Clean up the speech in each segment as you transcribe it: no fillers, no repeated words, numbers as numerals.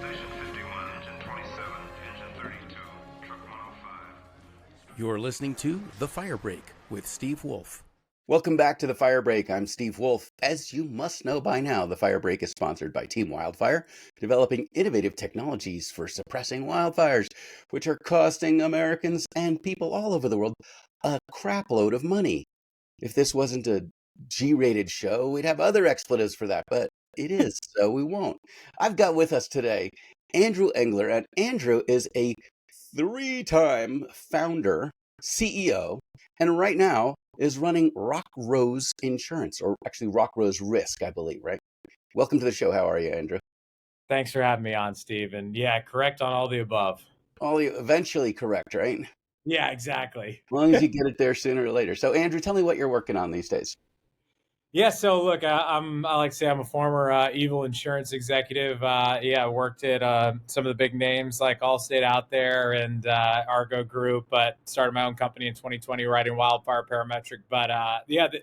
Station 51, engine 27, engine 32, truck 105. You're listening to The Fire Break with Steve Wolf. Welcome back to The Fire Break. I'm Steve Wolf. As you must know by now, The Fire Break is sponsored by Team Wildfire, developing innovative technologies for suppressing wildfires, which are costing Americans and people all over the world a crapload of money. If this wasn't a G-rated show, we'd have other expletives for that, but it is, so we won't. I've got with us today Andrew Engler, and Andrew is a 3-time founder, CEO, and right now is running RockRose Insurance, or actually RockRose Risk, I believe, right? Welcome to the show. How are you, Andrew? Thanks for having me on, Steve. And yeah, correct on all the above. All you eventually correct, right? Yeah, exactly. As long as you get it there sooner or later. So, Andrew, tell me what you're working on these days. Yeah, so look, I like to say I'm a former evil insurance executive. I worked at some of the big names like Allstate out there and Argo Group, but started my own company in 2020 writing Wildfire Parametric. But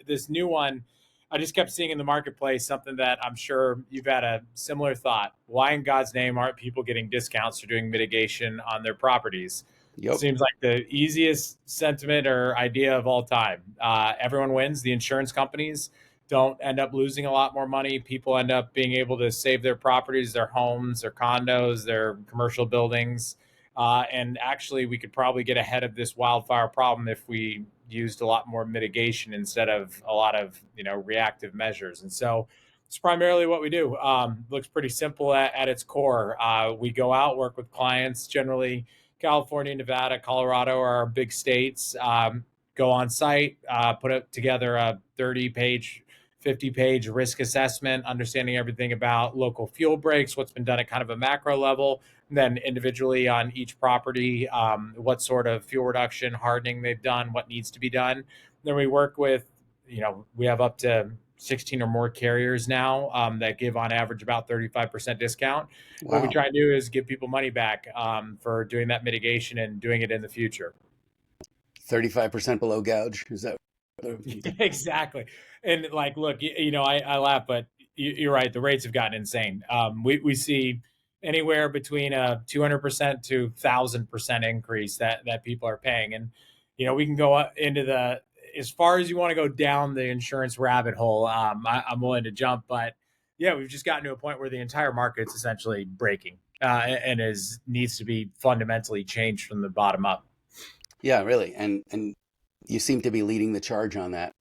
this new one, I just kept seeing in the marketplace something that I'm sure you've had a similar thought. Why in God's name aren't people getting discounts for doing mitigation on their properties? Yep. Seems like the easiest sentiment or idea of all time. Everyone wins. The insurance companies don't end up losing a lot more money. People end up being able to save their properties, their homes, their condos, their commercial buildings. And actually, we could probably get ahead of this wildfire problem if we used a lot more mitigation instead of a lot of reactive measures. And so it's primarily what we do. Looks pretty simple at its core. We go out, work with clients, generally California, Nevada, Colorado are our big states. Go on site, put it together a 30-page 50-page risk assessment, understanding everything about local fuel breaks, what's been done at kind of a macro level, and then individually on each property, what sort of fuel reduction, hardening they've done, what needs to be done. Then we work with, we have up to 16 or more carriers now that give on average about 35% discount. Wow. What we try to do is give people money back for doing that mitigation and doing it in the future. 35% below gouge, is that? Exactly. And like, look, I laugh, but you're right. The rates have gotten insane. We see anywhere between a 200% to 1,000% increase that people are paying. And, we can go into as far as you want to go down the insurance rabbit hole. I'm willing to jump, but yeah, we've just gotten to a point where the entire market's essentially breaking and needs to be fundamentally changed from the bottom up. Yeah, really. And you seem to be leading the charge on that,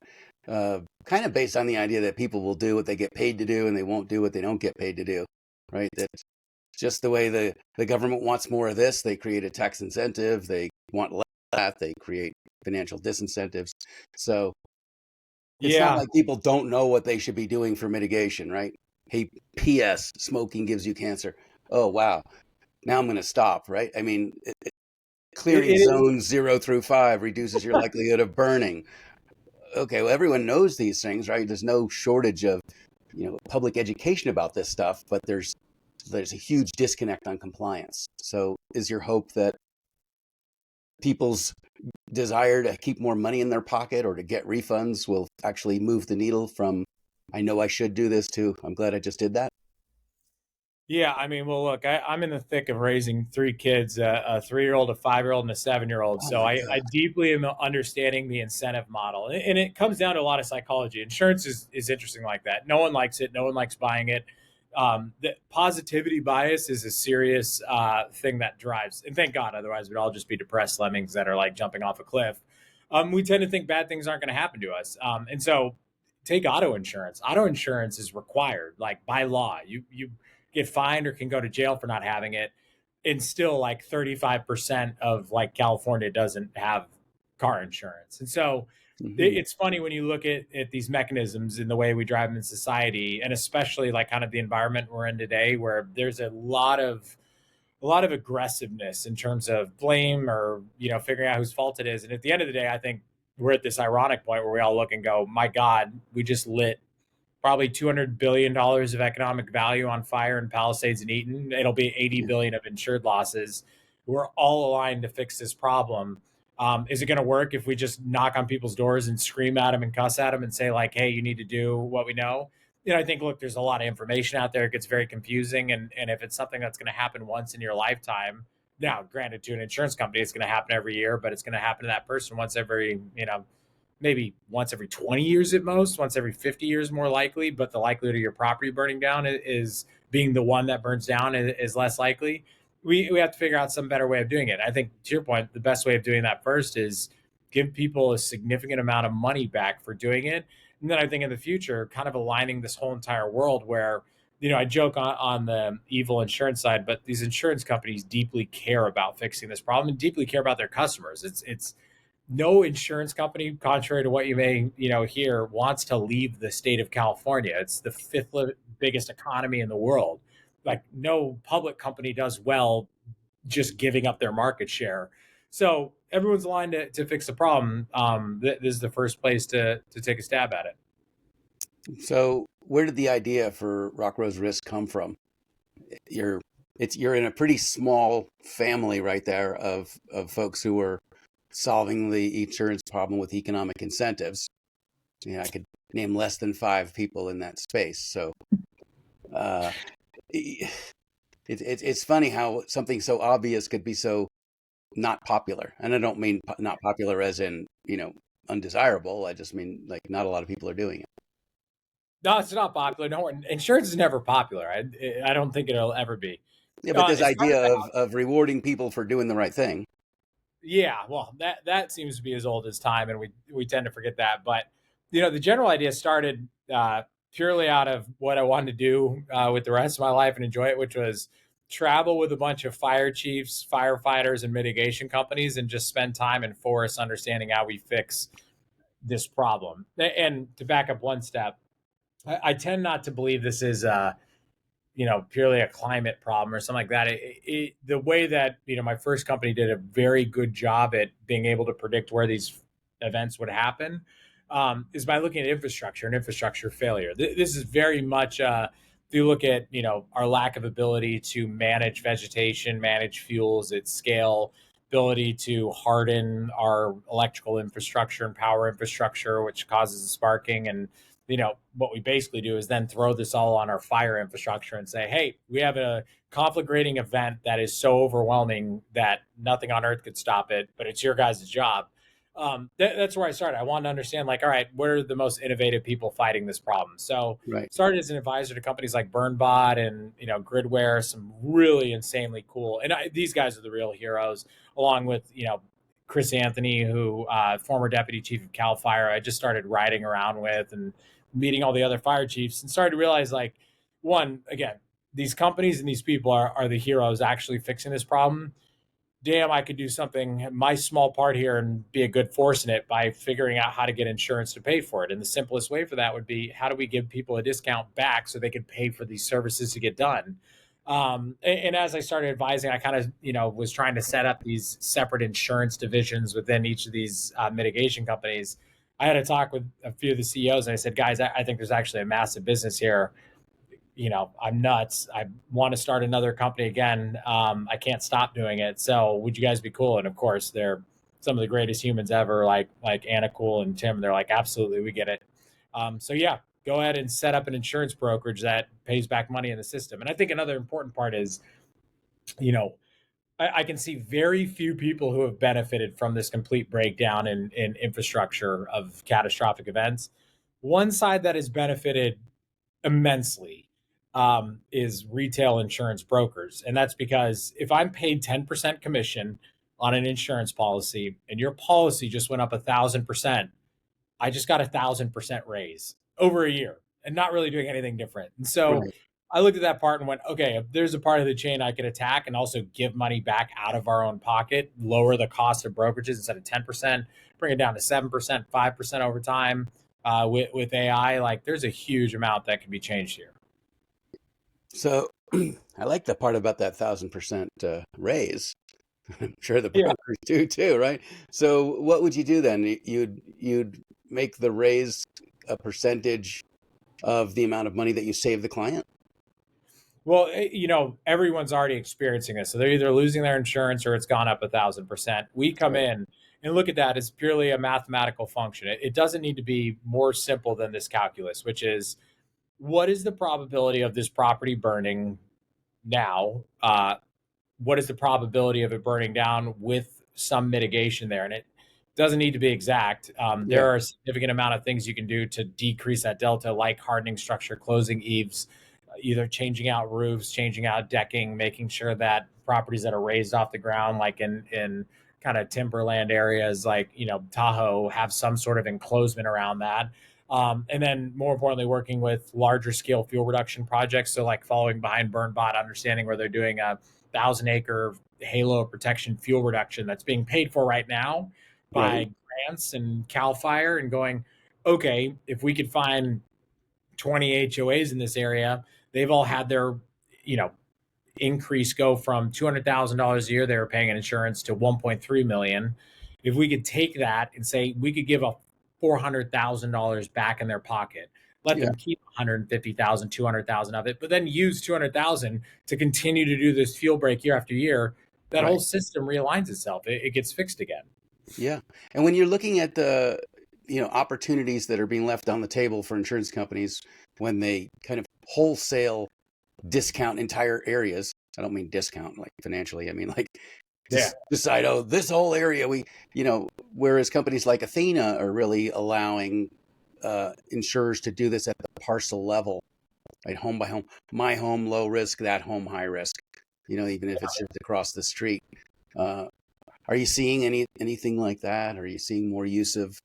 kind of based on the idea that people will do what they get paid to do and they won't do what they don't get paid to do, right? That's just the way the government wants more of this. They create a tax incentive. They want less of that. They create financial disincentives. So it's not like people don't know what they should be doing for mitigation, right? Hey, P.S., smoking gives you cancer. Oh, wow. Now I'm going to stop, right? I mean, clearing zones 0 through 5 reduces your likelihood of burning. Okay, well, everyone knows these things, right? There's no shortage of, public education about this stuff, but there's a huge disconnect on compliance. So is your hope that people's desire to keep more money in their pocket or to get refunds will actually move the needle from, I know I should do this, to I'm glad I just did that? Yeah, I mean, well, look, I'm in the thick of raising 3 kids, a 3-year-old, a 5-year-old, and a 7-year-old. So I deeply am understanding the incentive model. And it comes down to a lot of psychology. Insurance is interesting like that. No one likes it. No one likes buying it. The positivity bias is a serious thing that drives. And thank God, otherwise we'd all just be depressed lemmings that are like jumping off a cliff. We tend to think bad things aren't going to happen to us. And so take auto insurance. Auto insurance is required, like by law. You get fined or can go to jail for not having it. And still like 35% of like California doesn't have car insurance. And so it's funny when you look at these mechanisms in the way we drive them in society, and especially like kind of the environment we're in today, where there's a lot of aggressiveness in terms of blame or, figuring out whose fault it is. And at the end of the day, I think we're at this ironic point where we all look and go, my God, we just lit probably $200 billion of economic value on fire in Palisades and Eaton. It'll be $80 billion of insured losses. We're all aligned to fix this problem. Is it going to work if we just knock on people's doors and scream at them and cuss at them and say like, hey, you need to do what we know? I think, look, there's a lot of information out there. It gets very confusing. And if it's something that's going to happen once in your lifetime, now, granted, to an insurance company, it's going to happen every year, but it's going to happen to that person once every, maybe once every 20 years at most, once every 50 years more likely. But the likelihood of your property burning down is being the one that burns down is less likely. We have to figure out some better way of doing it. I think, to your point, the best way of doing that first is give people a significant amount of money back for doing it. And then I think in the future, kind of aligning this whole entire world where, I joke on the evil insurance side, but these insurance companies deeply care about fixing this problem and deeply care about their customers. It's no insurance company, contrary to what you may, hear, wants to leave the state of California. It's the fifth biggest economy in the world. Like, no public company does well just giving up their market share. So everyone's aligned to fix the problem. This is the first place to take a stab at it. So where did the idea for RockRose Risk come from? You're in a pretty small family right there of folks who are solving the insurance problem with economic incentives. I could name less than 5 people in that space. So it's funny how something so obvious could be so not popular. And I don't mean not popular as in, undesirable. I just mean like not a lot of people are doing it. No, it's not popular. No, insurance is never popular. I don't think it'll ever be. Yeah, but this idea of rewarding people for doing the right thing. Yeah, well, that seems to be as old as time, and we tend to forget that. But the general idea started purely out of what I wanted to do with the rest of my life and enjoy it, which was travel with a bunch of fire chiefs, firefighters, and mitigation companies, and just spend time in forests understanding how we fix this problem. And to back up one step, I tend not to believe this is purely a climate problem or something like that. The way that, my first company did a very good job at being able to predict where these events would happen is by looking at infrastructure and infrastructure failure. This is very much, if you look at, our lack of ability to manage vegetation, manage fuels at scale, ability to harden our electrical infrastructure and power infrastructure, which causes the sparking. And what we basically do is then throw this all on our fire infrastructure and say, hey, we have a conflagrating event that is so overwhelming that nothing on earth could stop it, but it's your guys' job. That's where I started. I wanted to understand, all right, what are the most innovative people fighting this problem? So started as an advisor to companies like BurnBot and, Gridware, some really insanely cool. And these guys are the real heroes, along with, Chris Anthony, who former deputy chief of CAL FIRE, I just started riding around with and meeting all the other fire chiefs and started to realize, one, again, these companies and these people are the heroes actually fixing this problem. Damn, I could do something, my small part here, and be a good force in it by figuring out how to get insurance to pay for it. And the simplest way for that would be, how do we give people a discount back so they can pay for these services to get done? And as I started advising, I kind of, was trying to set up these separate insurance divisions within each of these mitigation companies. I had a talk with a few of the CEOs and I said, guys, I think there's actually a massive business here. I'm nuts. I want to start another company again. I can't stop doing it. So would you guys be cool? And of course, they're some of the greatest humans ever, like Anna Cool and Tim. They're like, absolutely, we get it. So yeah, go ahead and set up an insurance brokerage that pays back money in the system. And I think another important part is, I can see very few people who have benefited from this complete breakdown in infrastructure of catastrophic events. One side that has benefited immensely is retail insurance brokers. And that's because if I'm paid 10% commission on an insurance policy and your policy just went up 1,000%, I just got 1,000% raise over a year and not really doing anything different. And so I looked at that part and went, okay, if there's a part of the chain I can attack and also give money back out of our own pocket, lower the cost of brokerages instead of 10%, bring it down to 7%, 5% over time with AI, there's a huge amount that can be changed here. So I like the part about that 1,000% raise. I'm sure the brokers do too, right? So what would you do then? You'd make the raise a percentage of the amount of money that you save the client? Well, everyone's already experiencing this. So they're either losing their insurance or it's gone up 1,000%. We come in and look at that as purely a mathematical function. It doesn't need to be more simple than this calculus, which is what is the probability of this property burning now? What is the probability of it burning down with some mitigation there? And it doesn't need to be exact. Yeah. There are a significant amount of things you can do to decrease that delta, like hardening structure, closing eaves, either changing out roofs, changing out decking, making sure that properties that are raised off the ground, like in kind of timberland areas like, Tahoe, have some sort of enclosement around that. And then more importantly, working with larger scale fuel reduction projects. So like following behind BurnBot, understanding where they're doing a 1,000-acre halo protection fuel reduction that's being paid for right now Right. by grants and CAL FIRE, and going, okay, if we could find 20 HOAs in this area, they've all had their, increase go from $200,000 a year they were paying in insurance to 1.3 million. If we could take that and say we could give a $400,000 back in their pocket, let Yeah. them keep 150,000, 200,000 of it, but then use 200,000 to continue to do this fuel break year after year, that Right. whole system realigns itself. It gets fixed again. Yeah. And when you're looking at the, opportunities that are being left on the table for insurance companies when they kind of wholesale discount entire areas, I don't mean discount like financially. I mean like Yeah. decide, oh, this whole area whereas companies like Athena are really allowing insurers to do this at the parcel level, right? Home by home, my home low risk, that home high risk. Even if it's just across the street. Are you seeing anything like that? Are you seeing more use of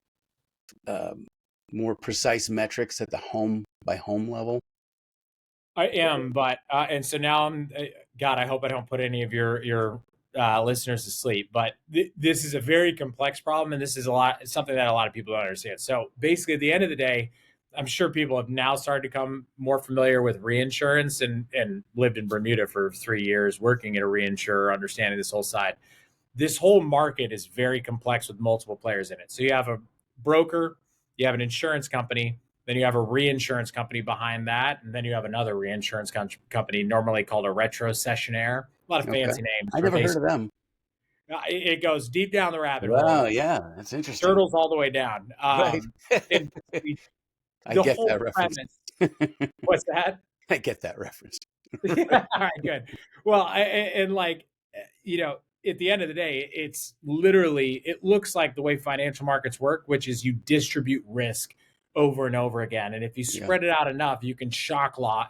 more precise metrics at the home by home level? I am, but and so now God, I hope I don't put any of your listeners to sleep. But this is a very complex problem, and this is something that a lot of people don't understand. So basically, at the end of the day, I'm sure people have now started to become more familiar with reinsurance, and lived in Bermuda for 3 years, working at a reinsurer, understanding this whole side. This whole market is very complex with multiple players in it. So you have a broker, you have an insurance company, then you have a reinsurance company behind that, and then you have another reinsurance company, normally called a retrocessionaire. A lot of Okay. fancy names I for never heard of basically. them. It goes deep down the rabbit hole, Wow. Yeah. That's interesting. turtles all the way down. Right. And I the get whole that reference. premise. What's that? I get that reference. Yeah, all right, good. Well, and like, at the end of the day, it's literally, it looks like the way financial markets work, which is you distribute risk over and over again. And if you Yeah. spread it out enough, you can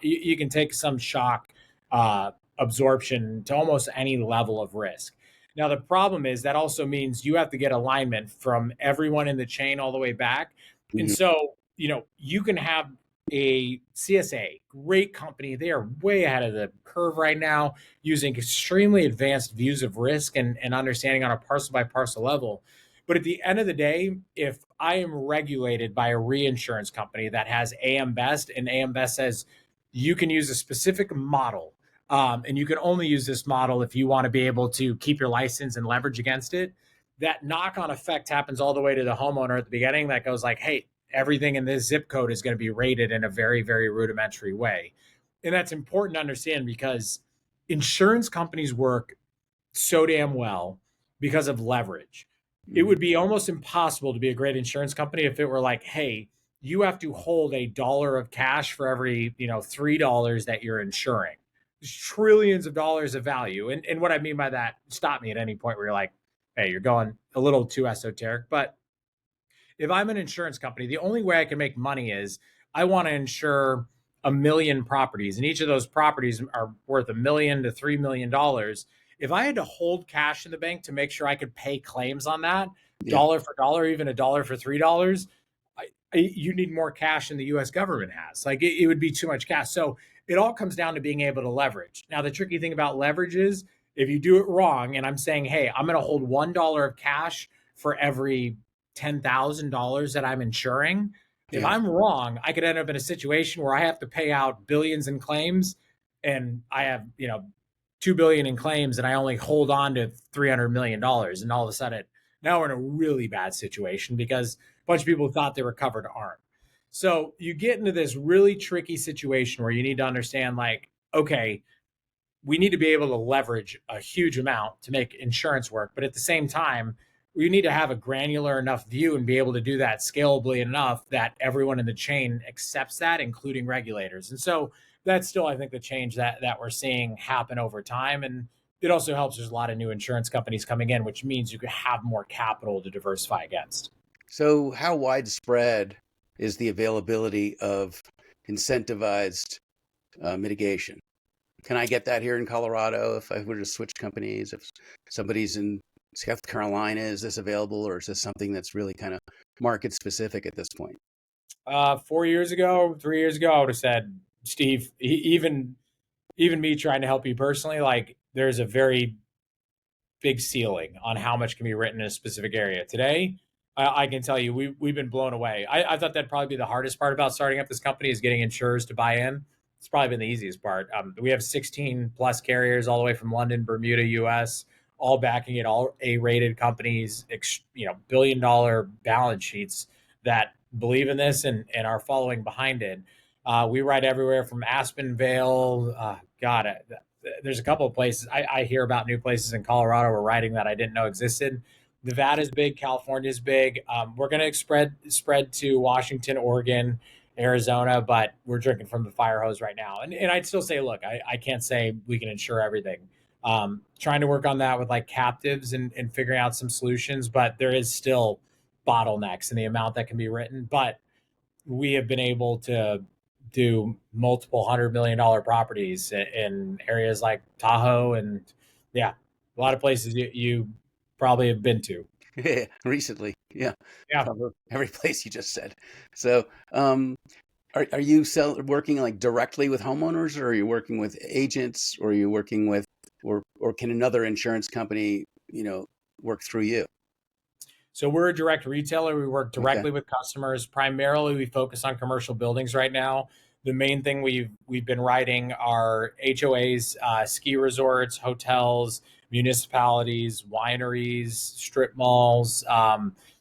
you can take some shock absorption to almost any level of risk. Now, the problem is that also means you have to get alignment from everyone in the chain all the way back. And Mhm. so, you can have a CSA, great company. They are way ahead of the curve right now, using extremely advanced views of risk and understanding on a parcel by parcel level. But at the end of the day, if I am regulated by a reinsurance company that has AM Best, and AM Best says you can use a specific model, and you can only use this model if you want to be able to keep your license and leverage against it, that knock on effect happens all the way to the homeowner at the beginning, that goes like, hey, everything in this zip code is going to be rated in a very, very rudimentary way. And that's important to understand, because insurance companies work so damn well because of leverage. It Mhm. would be almost impossible to be a great insurance company if it were like, hey, you have to hold $1 of cash for every, $3 that you're insuring. There's trillions of dollars of value. And what I mean by that, stop me at any point where you're like, hey, you're going a little too esoteric. But if I'm an insurance company, the only way I can make money is I want to insure 1 million properties, and each of those properties are worth $1 million to $3 million. If I had to hold cash in the bank to make sure I could pay claims on that, Yeah. dollar for dollar, even $1 for $3, you need more cash than the U.S. government has. Like, it would be too much cash. So it all comes down to being able to leverage. Now, the tricky thing about leverage is if you do it wrong, and I'm saying, hey, I'm going to hold $1 of cash for every $10,000 that I'm insuring. If Yeah. I'm wrong, I could end up in a situation where I have to pay out billions in claims, and I have, 2 billion in claims, and I only hold on to $300 million. And all of a sudden, now we're in a really bad situation because a bunch of people who thought they were covered aren't. So you get into this really tricky situation where you need to understand, like, okay, we need to be able to leverage a huge amount to make insurance work. But at the same time, we need to have a granular enough view and be able to do that scalably enough that everyone in the chain accepts that, including regulators. And so that's still, I think, the change that we're seeing happen over time. And it also helps. There's a lot of new insurance companies coming in, which means you could have more capital to diversify against. So how widespread is the availability of incentivized mitigation? Can I get that here in Colorado if I were to switch companies? If somebody's in South Carolina, is this available, or is this something that's really kind of market specific at this point? 4 years ago, 3 years ago, I would have said, Steve, even me trying to help you personally, like there's a very big ceiling on how much can be written in a specific area. Today, I can tell you, we've been blown away. I thought that'd probably be the hardest part about starting up this company is getting insurers to buy in. It's probably been the easiest part. We have 16 plus carriers all the way from London, Bermuda, US, all backing it, all A-rated companies, billion-dollar balance sheets that believe in this and are following behind it. We write everywhere from Aspen Vale. There's a couple of places I hear about new places in Colorado we're writing that I didn't know existed. Nevada's big, California's big. We're going to spread to Washington, Oregon, Arizona, but we're drinking from the fire hose right now. And I'd still say, look, I can't say we can insure everything. Trying to work on that with like captives and figuring out some solutions, but there is still bottlenecks in the amount that can be written. But we have been able to do multiple $100 million properties in areas like Tahoe and a lot of places you probably have been to. Yeah, recently. Yeah. Yeah. Every place you just said. So, are you working like directly with homeowners, or are you working with agents, or are you working with, or can another insurance company, work through you? So we're a direct retailer. We work directly with customers. Primarily, we focus on commercial buildings right now. The main thing we've been writing are HOAs, ski resorts, hotels, municipalities, wineries, strip malls,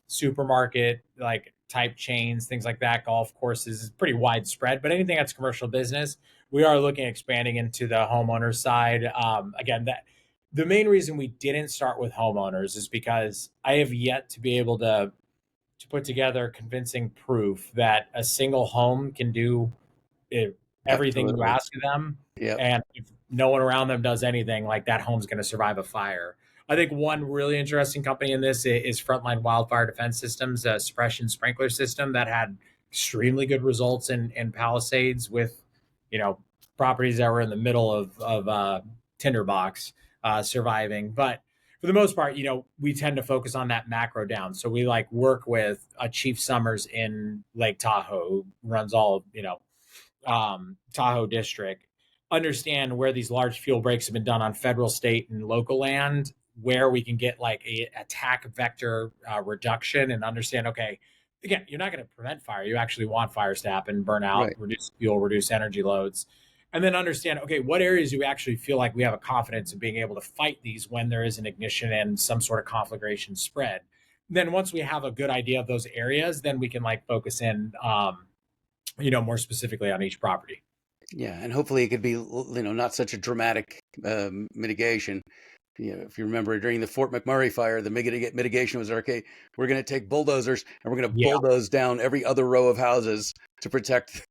supermarket like type chains, things like that. Golf courses is pretty widespread, but anything that's commercial business, we are looking at expanding into the homeowner side. Again, that the main reason we didn't start with homeowners is because I have yet to be able to put together convincing proof that a single home can do everything you Absolutely. ask of them. Yep. And if no one around them does anything, like that home's going to survive a fire. I think one really interesting company in this is Frontline Wildfire Defense Systems, a suppression sprinkler system that had extremely good results in Palisades with, properties that were in the middle of tinderbox surviving. But for the most part, we tend to focus on that macro down. So we like work with Chief Summers in Lake Tahoe, who runs all of, Tahoe district, understand where these large fuel breaks have been done on federal, state, and local land, where we can get like a attack vector reduction, and understand, okay, again, you're not going to prevent fire. You actually want fires to happen, burn out, Right. reduce fuel, reduce energy loads. And then understand, okay, what areas do we actually feel like we have a confidence in being able to fight these when there is an ignition and some sort of conflagration spread. Then once we have a good idea of those areas, then we can like focus in, more specifically on each property. Yeah, and hopefully it could be, not such a dramatic mitigation. If you remember during the Fort McMurray fire, the mitigation was, okay, we're going to take bulldozers and we're going to Yeah. bulldoze down every other row of houses to protect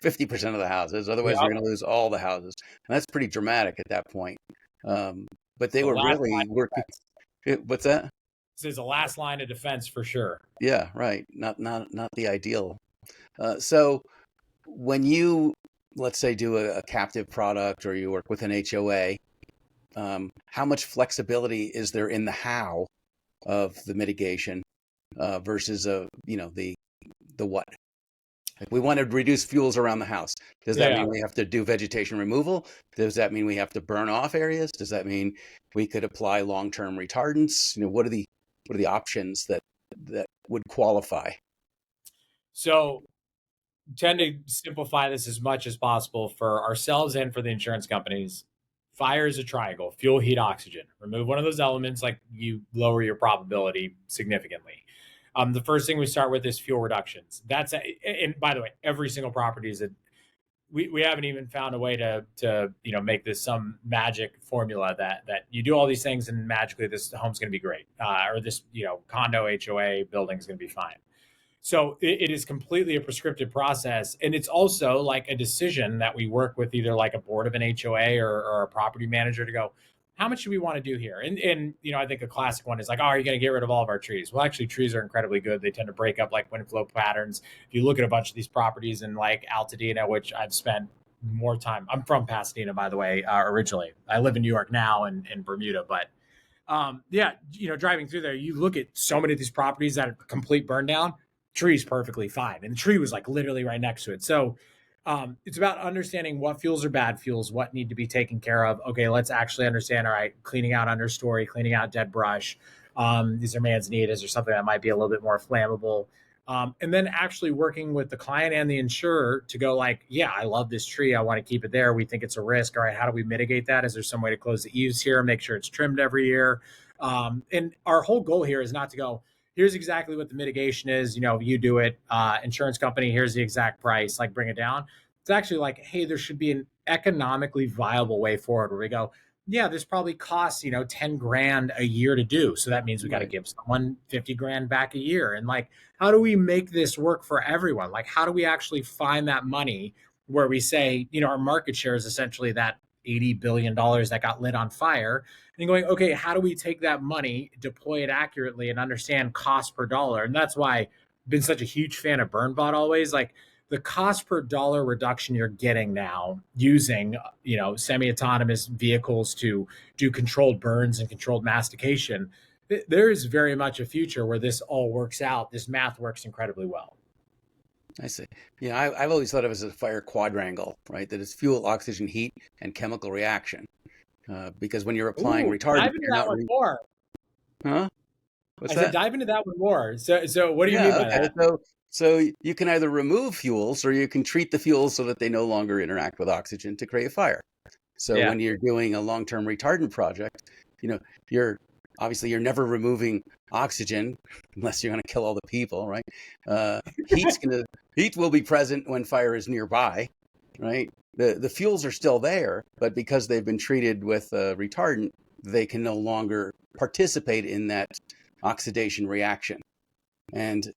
50% of the houses. Otherwise, we're going to lose all the houses. And that's pretty dramatic at that point. But they were really working. What's that? This is the last line of defense for sure. Yeah, right. Not the ideal. So when you, let's say, do a captive product, or you work with an HOA, how much flexibility is there in the how of the mitigation versus the what? Like, we want to reduce fuels around the house. Does that mean we have to do vegetation removal? Does that mean we have to burn off areas? Does that mean we could apply long-term retardants? What are the options that would qualify? So tend to simplify this as much as possible for ourselves and for the insurance companies. Fire is a triangle: fuel, heat, oxygen. Remove one of those elements, like you lower your probability significantly. The first thing we start with is fuel reductions. And by the way, every single property is we haven't even found a way to make this some magic formula that you do all these things and magically this home's going to be great, or this condo HOA building is going to be fine. So it is completely a prescriptive process, and it's also like a decision that we work with either like a board of an HOA or a property manager to go, how much do we want to do here? And I think a classic one is like, oh, are you going to get rid of all of our trees? Well, actually, trees are incredibly good. They tend to break up like wind flow patterns. If you look at a bunch of these properties in like Altadena, which I've spent more time. I'm from Pasadena, by the way, originally. I live in New York now and in Bermuda, but driving through there, you look at so many of these properties that are complete burn down. Tree's perfectly fine, and the tree was like literally right next to it. So it's about understanding what fuels are bad fuels, what need to be taken care of. Okay, let's actually understand, all right, cleaning out understory, cleaning out dead brush. Is there manzanite? Is there something that might be a little bit more flammable? And then actually working with the client and the insurer to go like, yeah, I love this tree. I want to keep it there. We think it's a risk. All right, how do we mitigate that? Is there some way to close the eaves here, make sure it's trimmed every year? And our whole goal here is not to go, here's exactly what the mitigation is. You do it, insurance company, here's the exact price, like bring it down. It's actually like, hey, there should be an economically viable way forward where we go, yeah, this probably costs, 10 grand a year to do. So that means we got to give someone 50 grand back a year. And like, how do we make this work for everyone? Like, how do we actually find that money where we say, our market share is essentially that $80 billion that got lit on fire, and going, okay, how do we take that money, deploy it accurately, and understand cost per dollar? And that's why I've been such a huge fan of BurnBot always. Like the cost per dollar reduction you're getting now using, semi-autonomous vehicles to do controlled burns and controlled mastication, there is very much a future where this all works out. This math works incredibly well. I see. Yeah, I've always thought of it as a fire quadrangle, right? That is fuel, oxygen, heat, and chemical reaction. Because when you're applying retardant, dive into that one more. Huh? What's I that? said dive into that one more. So what do you mean by that? So you can either remove fuels or you can treat the fuels so that they no longer interact with oxygen to create fire. So when you're doing a long-term retardant project, you're never removing oxygen unless you're going to kill all the people, right? Heat will be present when fire is nearby, right? The fuels are still there, but because they've been treated with retardant, they can no longer participate in that oxidation reaction. And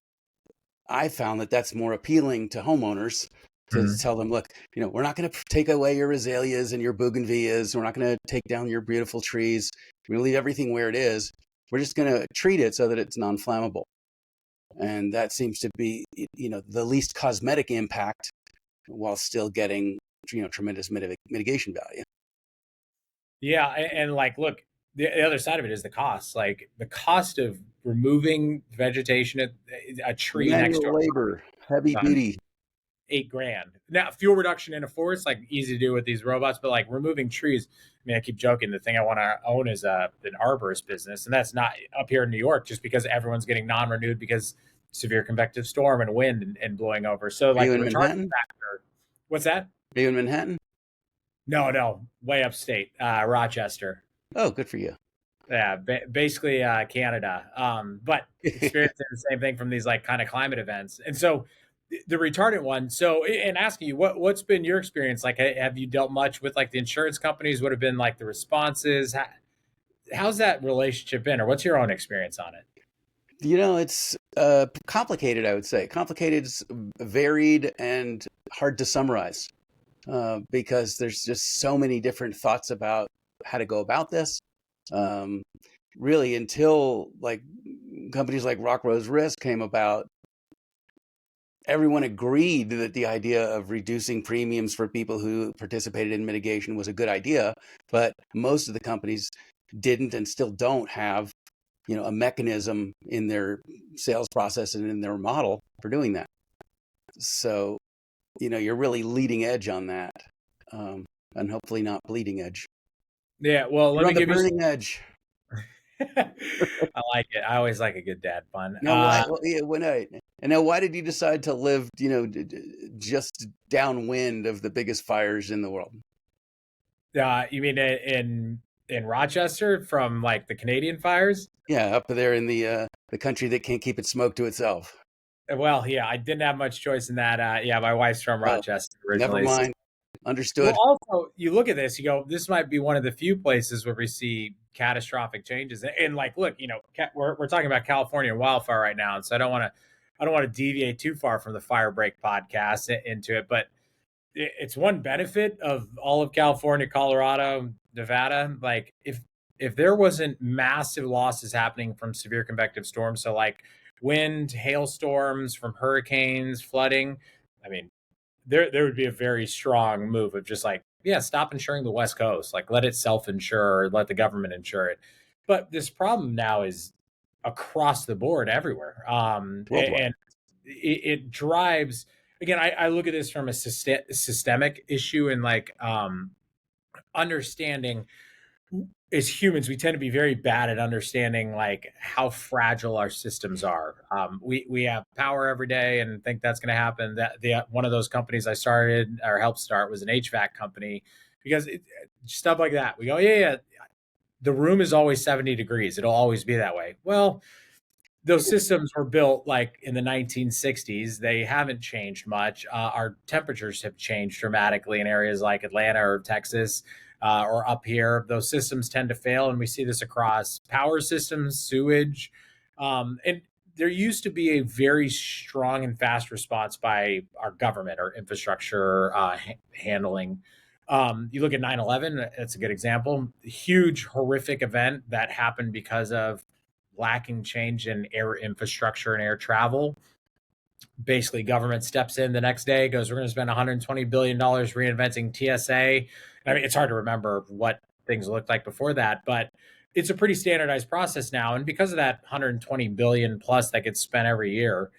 I found that that's more appealing to homeowners to tell them, look, we're not going to take away your azaleas and your bougainvilleas. We're not going to take down your beautiful trees. We're going to leave everything where it is. We're just going to treat it so that it's non-flammable. And that seems to be, the least cosmetic impact while still getting, tremendous mitigation value. Yeah. And like, look, the other side of it is the cost. Like the cost of removing vegetation, a tree next door. Labor, heavy duty. $8 grand. Now, fuel reduction in a forest, like easy to do with these robots, but like removing trees. I mean, I keep joking. The thing I want to own is an arborist business, and that's not up here in New York, just because everyone's getting non-renewed because severe convective storm and wind and blowing over. So, like the retardant factor. What's that? Are you in Manhattan? No, way upstate, Rochester. Oh, good for you. Yeah, basically Canada. But experiencing the same thing from these like kind of climate events, and so. The retardant one. So, and asking you, what's been your experience? Like, have you dealt much with like the insurance companies? What have been like the responses? How's that relationship been, or what's your own experience on it? It's complicated, I would say. Complicated, varied, and hard to summarize because there's just so many different thoughts about how to go about this. Really, until like companies like RockRose Risk came about, everyone agreed that the idea of reducing premiums for people who participated in mitigation was a good idea, but most of the companies didn't and still don't have, a mechanism in their sales process and in their model for doing that. So, you're really leading edge on that, and hopefully not bleeding edge. Yeah, well, let me give you burning edge. I like it. I always like a good dad pun. And now, why did you decide to live, just downwind of the biggest fires in the world? You mean in Rochester from like the Canadian fires? Yeah, up there in the country that can't keep its smoke to itself. Well, yeah, I didn't have much choice in that. Yeah, my wife's from Rochester originally. Never mind. Understood. Well, also, you look at this, you go, this might be one of the few places where we see catastrophic changes. And like, look, we're talking about California wildfire right now, and so I don't want to deviate too far from the Fire Break podcast into it, but it's one benefit of all of California, Colorado, Nevada. Like, if there wasn't massive losses happening from severe convective storms, so like wind, hailstorms, from hurricanes, flooding, I mean, there would be a very strong move of just like, yeah, stop insuring the West Coast, like let it self-insure, or let the government insure it. But this problem now is across the board everywhere. Worldwide. And it drives, again, I look at this from a systemic issue, and like understanding, as humans, we tend to be very bad at understanding like how fragile our systems are. We have power every day and think that's going to happen. That one of those companies I started or helped start was an HVAC company, because stuff like that. We go, yeah, the room is always 70 degrees. It'll always be that way. Well, those systems were built like in the 1960s. They haven't changed much. Our temperatures have changed dramatically in areas like Atlanta or Texas, or up here. Those systems tend to fail, and we see this across power systems, sewage. And there used to be a very strong and fast response by our government or infrastructure handling. You look at 9/11, that's a good example. Huge, horrific event that happened because of lacking change in air infrastructure and air travel. Basically, government steps in the next day, goes, we're going to spend $120 billion reinventing TSA. I mean, it's hard to remember what things looked like before that, but it's a pretty standardized process now. And because of that 120 billion plus that gets spent every year,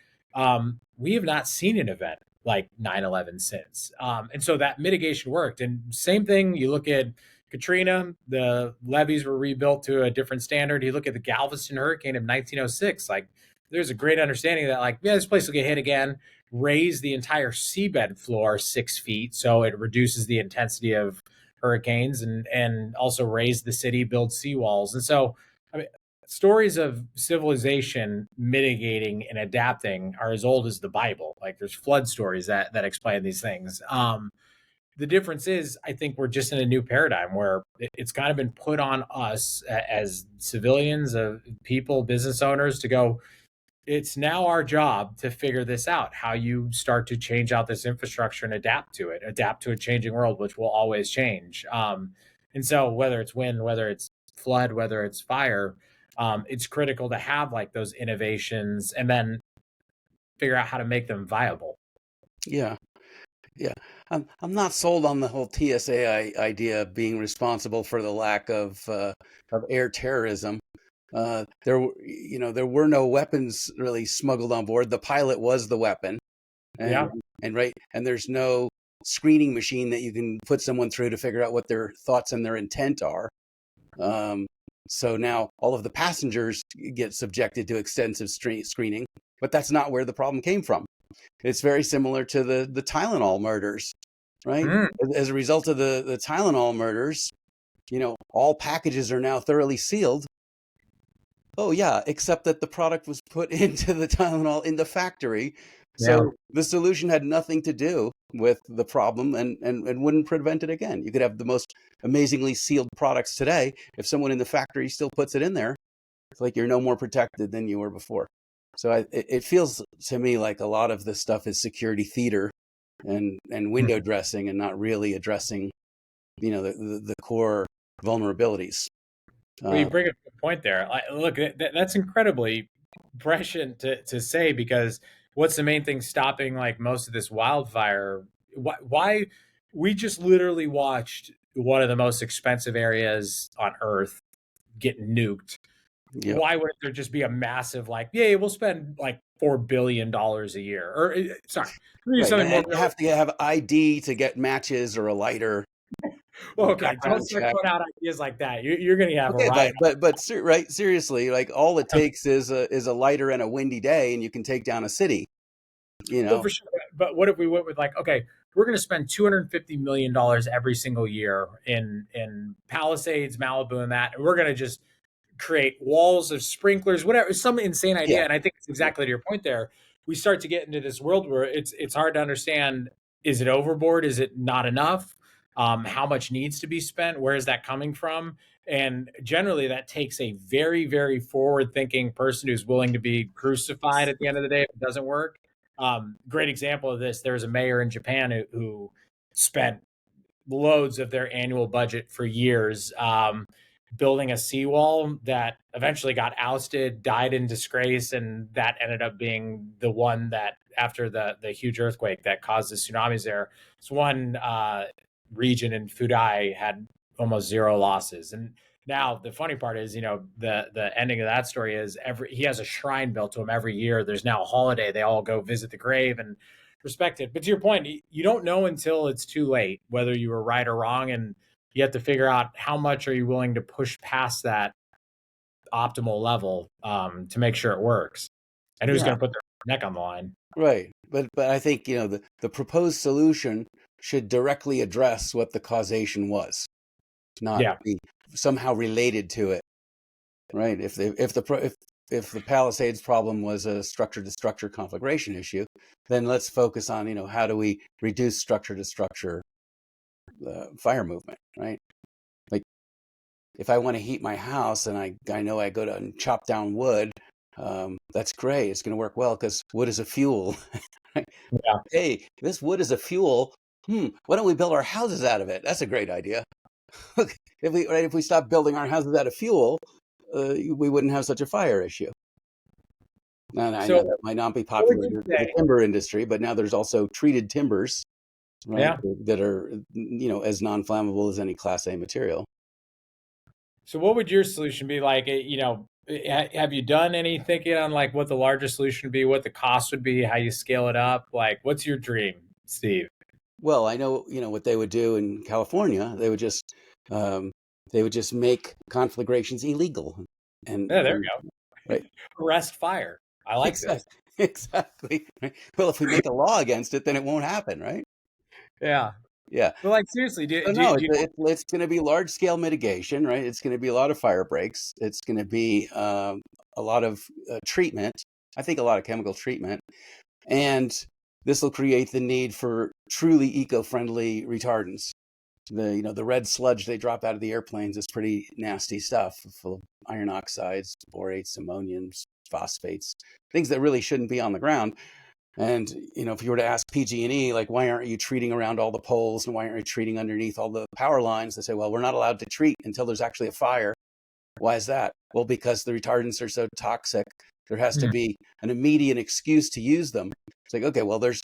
we have not seen an event like 9/11 since. And so that mitigation worked. And same thing, you look at Katrina, the levees were rebuilt to a different standard. You look at the Galveston hurricane of 1906, like there's a great understanding that like, yeah, this place will get hit again, raise the entire seabed floor 6 feet. So it reduces the intensity of hurricanes, and also raise the city, build seawalls. And so, I mean, stories of civilization mitigating and adapting are as old as the Bible. Like there's flood stories that explain these things. The difference is, I think we're just in a new paradigm where it's kind of been put on us as civilians, of people, business owners, to go, it's now our job to figure this out, how you start to change out this infrastructure and adapt to a changing world, which will always change. And so whether it's wind, whether it's flood, whether it's fire, it's critical to have like those innovations and then figure out how to make them viable. Yeah. Yeah, I'm not sold on the whole TSA idea of being responsible for the lack of air terrorism. There were no weapons really smuggled on board. The pilot was the weapon, and there's no screening machine that you can put someone through to figure out what their thoughts and their intent are. So now all of the passengers get subjected to extensive screening, but that's not where the problem came from. It's very similar to the Tylenol murders, right? As a result of the Tylenol murders, all packages are now thoroughly sealed. Oh yeah, except that the product was put into the Tylenol in the factory. So the solution had nothing to do with the problem and wouldn't prevent it again. You could have the most amazingly sealed products today. If someone in the factory still puts it in there, it's like you're no more protected than you were before. So it feels to me like a lot of this stuff is security theater and window dressing, and not really addressing, the core vulnerabilities. Well, you bring up a good point there. Look, that's incredibly prescient to say, because what's the main thing stopping like most of this wildfire? Why we just literally watched one of the most expensive areas on Earth get nuked. Yeah. Why wouldn't there just be a massive like, yeah, we'll spend like $4 billion a year? Or sorry, something more. You have to have ID to get matches or a lighter. Well, okay, don't start putting out ideas like that. You're going to have a riot. But right, seriously, like all it takes is a lighter and a windy day, and you can take down a city. Well, for sure. But what if we went with like, okay, we're going to spend $250 million every single year in Palisades, Malibu, and that, and we're going to just create walls of sprinklers, whatever, some insane idea. Yeah. And I think it's exactly to your point there. We start to get into this world where it's hard to understand, is it overboard? Is it not enough? how much needs to be spent, where is that coming from? And generally, that takes a very, very forward-thinking person who's willing to be crucified at the end of the day if it doesn't work. Great example of this: there was a mayor in Japan who spent loads of their annual budget for years building a seawall that eventually got ousted, died in disgrace, and that ended up being the one that, after the huge earthquake that caused the tsunamis there, this one region in Fudai had almost zero losses. And now the funny part is, the ending of that story is he has a shrine built to him every year. There's now a holiday. They all go visit the grave and respect it. But to your point, you don't know until it's too late whether you were right or wrong, and you have to figure out how much are you willing to push past that optimal level to make sure it works, and who's going to put their neck on the line. Right. But I think, the proposed solution should directly address what the causation was, not be somehow related to it. Right. If the Palisades problem was a structure to structure conflagration issue, then let's focus on, how do we reduce structure to structure fire movement, right? Like, if I want to heat my house and I know I go to and chop down wood, that's great. It's going to work well because wood is a fuel. Yeah. Hey, this wood is a fuel. Why don't we build our houses out of it? That's a great idea. If we stop building our houses out of fuel, we wouldn't have such a fire issue. And I know that might not be popular in the timber industry, but now there's also treated timbers, right, that are, as non-flammable as any Class A material. So what would your solution be? Like, have you done any thinking on like what the largest solution would be, what the cost would be, how you scale it up? Like, what's your dream, Steve? Well, I know, what they would do in California. They would just make conflagrations illegal. And there we go. Right. Arrest fire. I like this. Exactly. Well, if we make a law against it, then it won't happen, right? Yeah. Yeah. But like, seriously, it's going to be large scale mitigation, right? It's going to be a lot of fire breaks. It's going to be a lot of treatment. I think a lot of chemical treatment, and this will create the need for truly eco-friendly retardants. The red sludge they drop out of the airplanes is pretty nasty stuff, full of iron oxides, borates, ammoniums, phosphates, things that really shouldn't be on the ground. And, if you were to ask PG&E, like, why aren't you treating around all the poles and why aren't you treating underneath all the power lines? They say, well, we're not allowed to treat until there's actually a fire. Why is that? Well, because the retardants are so toxic, there has to be an immediate excuse to use them. It's like, okay, well, there's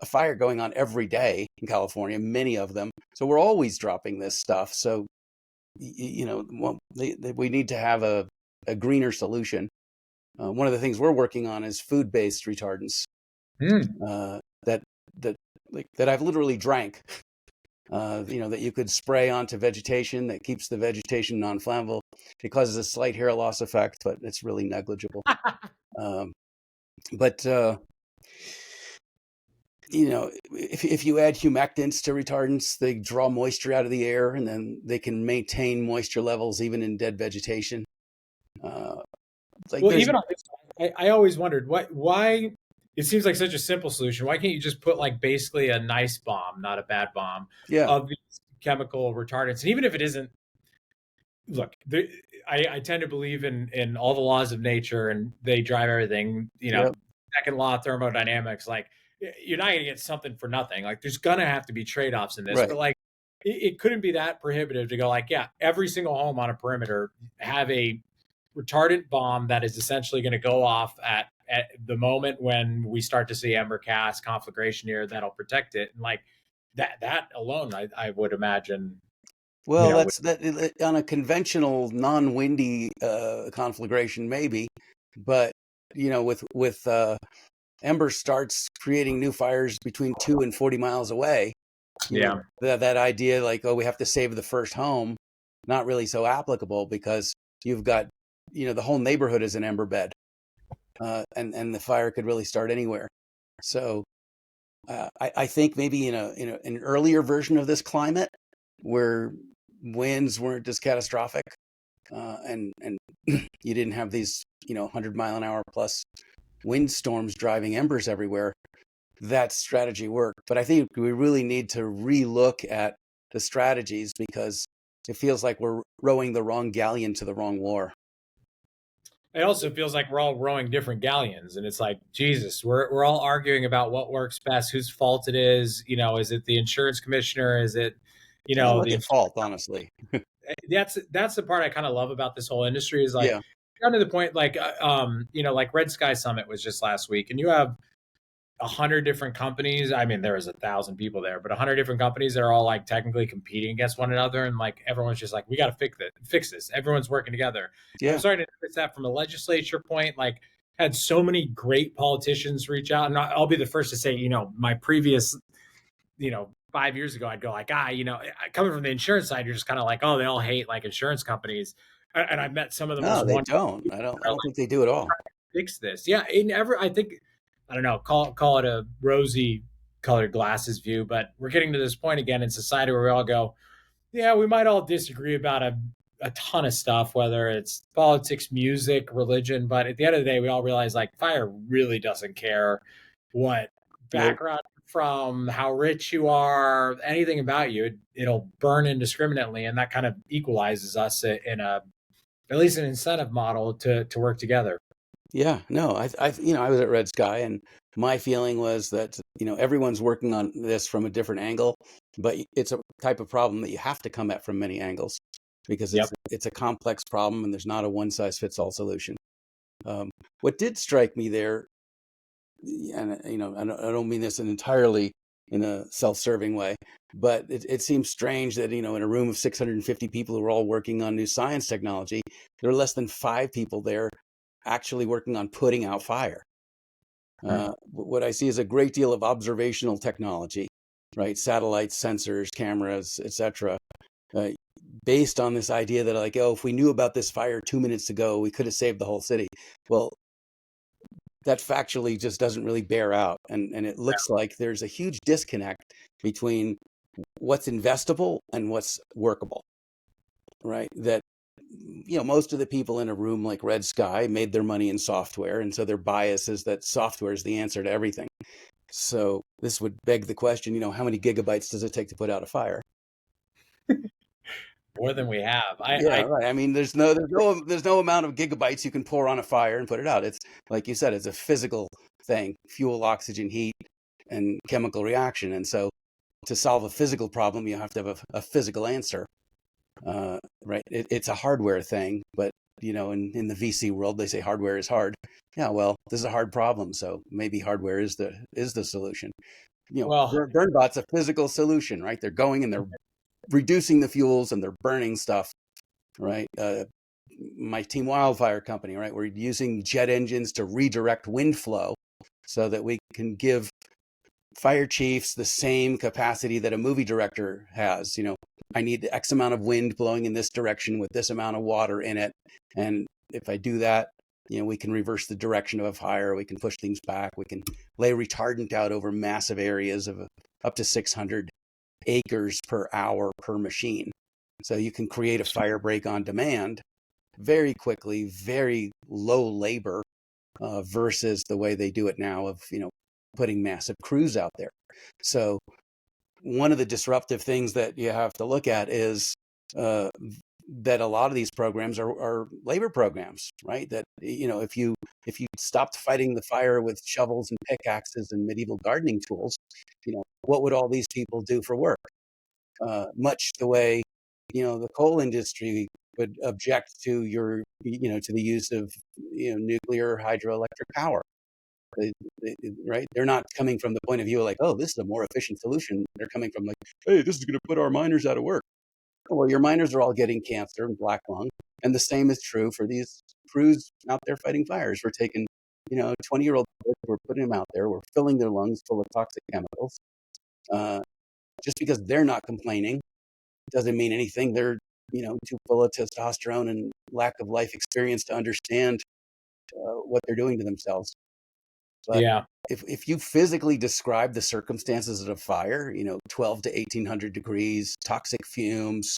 a fire going on every day in California, many of them. So we're always dropping this stuff. So, we need to have a greener solution. One of the things we're working on is food-based retardants. That I've literally drank, that you could spray onto vegetation that keeps the vegetation non-flammable. It causes a slight hair loss effect, but it's really negligible. If you add humectants to retardants, they draw moisture out of the air, and then they can maintain moisture levels even in dead vegetation. Even on this, I always wondered why. It seems like such a simple solution. Why can't you just put like basically a nice bomb, not a bad bomb, of these chemical retardants? And even if it isn't, look, I tend to believe in all the laws of nature, and they drive everything. Second law of thermodynamics, like, you're not going to get something for nothing. Like, there's going to have to be trade-offs in this. Right. But like, it couldn't be that prohibitive to go like, every single home on a perimeter have a retardant bomb that is essentially going to go off at the moment when we start to see ember cast, conflagration here, that'll protect it. And like that alone, I would imagine. Well, that on a conventional non-windy conflagration, maybe, but with ember starts creating new fires between 2 and 40 miles away. That idea, like, we have to save the first home, not really so applicable, because you've got, the whole neighborhood is an ember bed, and the fire could really start anywhere. So I think maybe in an earlier version of this climate, where winds weren't as catastrophic, and you didn't have these 100-mile-an-hour plus windstorms driving embers everywhere, that strategy worked. But I think we really need to relook at the strategies, because it feels like we're rowing the wrong galleon to the wrong war. It also feels like we're all rowing different galleons, and it's like, Jesus, we're all arguing about what works best, whose fault it is. Is it the insurance commissioner? Is it, I don't look the at fault, honestly. that's the part I kind of love about this whole industry is like Yeah. kind of the point, like like Red Sky Summit was just last week, and you have 100 different companies. I mean, there was 1,000 people there, but 100 different companies that are all like technically competing against one another, and like everyone's just like, we got to fix this. Everyone's working together. Yeah. I'm starting to notice that from a legislature point. Like, had so many great politicians reach out, and I'll be the first to say, my previous, 5 years ago, I'd go like, coming from the insurance side, you're just kind of like, oh, they all hate like insurance companies, and I've met some of the No, most they wonderful don't. I don't think they do at all. fix this. Yeah, I think, I don't know, call it a rosy colored glasses view, but we're getting to this point again in society where we all go, yeah, we might all disagree about a ton of stuff, whether it's politics, music, religion, but at the end of the day, we all realize like fire really doesn't care what background you're from, how rich you are, anything about you. It'll burn indiscriminately, and that kind of equalizes us in at least an incentive model to work together. Yeah, no, I was at Red Sky, and my feeling was that, everyone's working on this from a different angle, but it's a type of problem that you have to come at from many angles, because Yep. it's a complex problem, and there's not a one size fits all solution. What did strike me there, and I don't mean this entirely in a self-serving way, but it seems strange that, in a room of 650 people who are all working on new science technology, there are less than 5 people there actually working on putting out fire. What I see is a great deal of observational technology, right? Satellites, sensors, cameras, etc., based on this idea that like, oh, if we knew about this fire 2 minutes ago, we could have saved the whole city. Well, that factually just doesn't really bear out. And it looks like there's a huge disconnect between what's investable and what's workable, right? That, most of the people in a room like Red Sky made their money in software. And so their bias is that software is the answer to everything. So this would beg the question, how many gigabytes does it take to put out a fire? More than we have. Right. I mean, there's no amount of gigabytes you can pour on a fire and put it out. It's like you said, it's a physical thing: fuel, oxygen, heat, and chemical reaction. And so, to solve a physical problem, you have to have a physical answer. Right? It's a hardware thing, but in the VC world, they say hardware is hard. Yeah, well, this is a hard problem, so maybe hardware is the solution. Well, Burnbot's a physical solution, right? They're going and they're reducing the fuels and they're burning stuff, right? My team Wildfire company, right? We're using jet engines to redirect wind flow so that we can give fire chiefs the same capacity that a movie director has. I need X amount of wind blowing in this direction with this amount of water in it. And if I do that, we can reverse the direction of a fire. We can push things back. We can lay retardant out over massive areas of up to 600 acres per hour per machine. So you can create a fire break on demand very quickly, very low labor, versus the way they do it now of, putting massive crews out there. So one of the disruptive things that you have to look at is that a lot of these programs are labor programs, right? That, if you stopped fighting the fire with shovels and pickaxes and medieval gardening tools, what would all these people do for work? Much the way, the coal industry would object to to the use of, nuclear hydroelectric power. Right? They're not coming from the point of view like, oh, this is a more efficient solution. They're coming from like, hey, this is going to put our miners out of work. Well, your miners are all getting cancer and black lung. And the same is true for these crews out there fighting fires. We're taking, 20-year-old kids, we're putting them out there. We're filling their lungs full of toxic chemicals. Just because they're not complaining doesn't mean anything. They're, too full of testosterone and lack of life experience to understand what they're doing to themselves. But yeah. If you physically describe the circumstances of a fire, 12 to 1800 degrees, toxic fumes,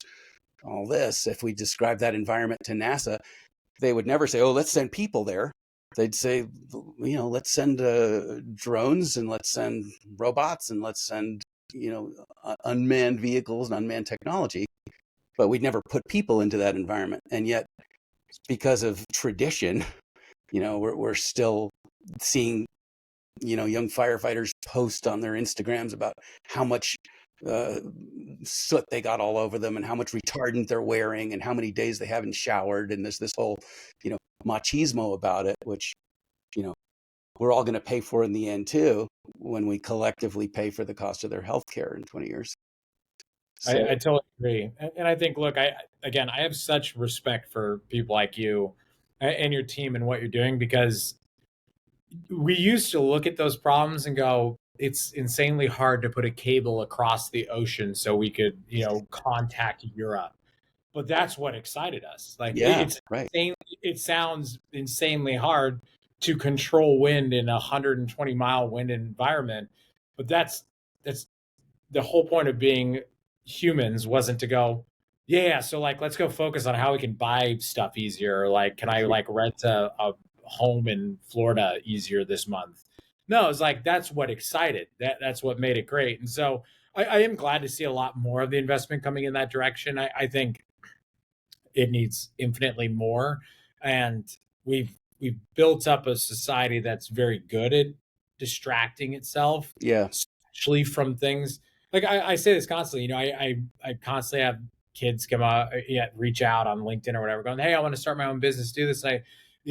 all this, if we describe that environment to NASA, they would never say, oh, let's send people there. They'd say, let's send drones and let's send robots and let's send, unmanned vehicles and unmanned technology, but we'd never put people into that environment. And yet, because of tradition, we're still seeing, young firefighters post on their Instagrams about how much soot they got all over them and how much retardant they're wearing and how many days they haven't showered. And there's this whole, machismo about it, which, we're all going to pay for in the end too, when we collectively pay for the cost of their health care in 20 years. So, I totally agree. And I think, look, I have such respect for people like you and your team and what you're doing, because we used to look at those problems and go, it's insanely hard to put a cable across the ocean so we could, contact Europe. But that's what excited us. Like, yeah, it's right. it sounds insanely hard to control wind in a 120-mile wind environment. But that's the whole point of being humans, wasn't to go, yeah, so like, let's go focus on how we can buy stuff easier. Like, can I like rent a home in Florida easier this month? No, it's like, that's what excited. That's what made it great. And so I am glad to see a lot more of the investment coming in that direction. I think it needs infinitely more. And we've built up a society that's very good at distracting itself, Yeah. especially from things like I say this constantly. I constantly have kids come out, reach out on LinkedIn or whatever, going, "Hey, I want to start my own business, do this." And